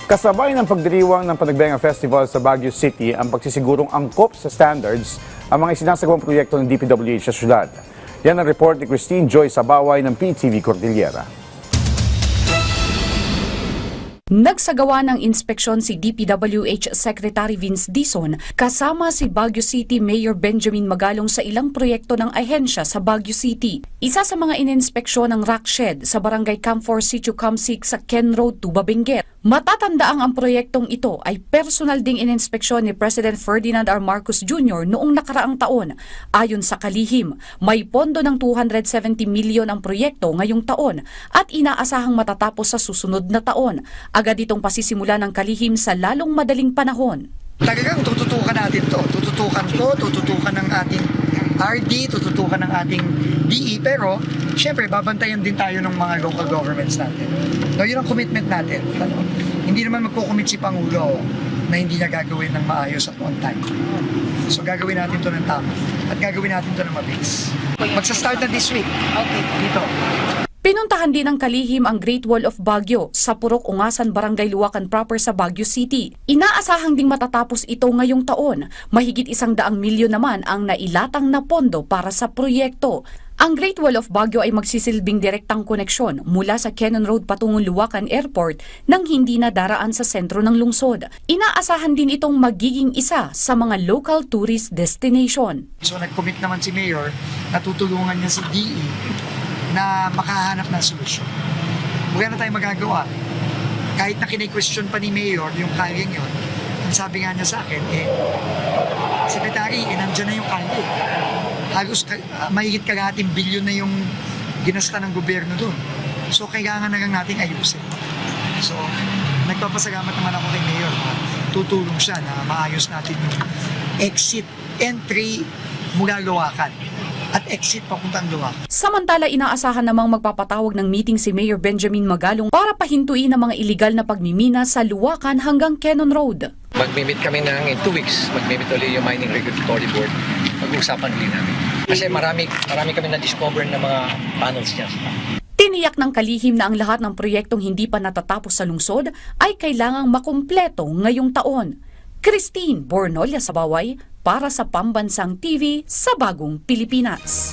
Kasabay ng pagdiriwang ng Panagbenga Festival sa Baguio City ang pagsisigurong angkop sa standards ang mga isinasagawang proyekto ng DPWH sa syudad. Yan ang report ni Christine Joy Sabaway ng PTV Cordillera. Nagsagawa ng inspeksyon si DPWH Secretary Vince Dizon kasama si Baguio City Mayor Benjamin Magalong sa ilang proyekto ng ahensya sa Baguio City. Isa sa mga ininspeksyon ng rock shed sa Barangay Camfor Sitio Camsig sa Ken Road, Tuba, Benguet. Matatandaang ang proyektong ito ay personal ding ininspeksyon ni President Ferdinand R. Marcos Jr. noong nakaraang taon. Ayon sa kalihim, may pondo ng 270 milyon ang proyekto ngayong taon at inaasahang matatapos sa susunod na taon. Agad itong pasisimula ng kalihim sa lalong madaling panahon. Talagang tututukan natin to. Tututukan ng ating RD, tututukan ng ating DE. Pero, syempre, babantayan din tayo ng mga local governments natin. No, yun ang commitment natin. Hindi naman magkukumit si Pangulo na hindi niya gagawin ng maayos at on time. So, gagawin natin to ng tama. At gagawin natin to ng mabilis. Magsa-start na this week. Okay. Dito. Pinuntahan din ng kalihim ang Great Wall of Baguio sa Purok Ungasan, Barangay Luwakan proper sa Baguio City. Inaasahang ding matatapos ito ngayong taon. Mahigit 100 milyon naman ang nailatang na pondo para sa proyekto. Ang Great Wall of Baguio ay magsisilbing direktang koneksyon mula sa Cannon Road patungong Luwakan Airport nang hindi na daraan sa sentro ng lungsod. Inaasahan din itong magiging isa sa mga local tourist destination. So nag-commit naman si Mayor na tutulungan niya si DE na makahanap ng solusyon. Wala na tayong magagawa. Kahit na kine-question pa ni Mayor yung kanyang yun, ang sabi nga niya sa akin, Secretary, nandiyan na yung kalye. Halos mahigit kalahating bilyon na yung ginasta ng gobyerno doon. So kailangan na lang natin ayusin. So nagpapasalamat naman ako kay Mayor na tutulong siya na maayos natin yung exit entry mula Luwakan at exit papuntang Luwakan. Samantala, inaasahan namang magpapatawag ng meeting si Mayor Benjamin Magalong para pahintuin ang mga iligal na pagmimina sa Luwakan hanggang Cannon Road. Mag-meet kami in 2 weeks, mag-meet ulit yung Mining Regulatory Board. Mag-uusapan ulit namin. Kasi marami kami na-discover na mga panels niya. Tiniyak ng kalihim na ang lahat ng proyektong hindi pa natatapos sa lungsod ay kailangang makumpleto ngayong taon. Christine Bornolia Sabaway para sa Pambansang TV sa Bagong Pilipinas.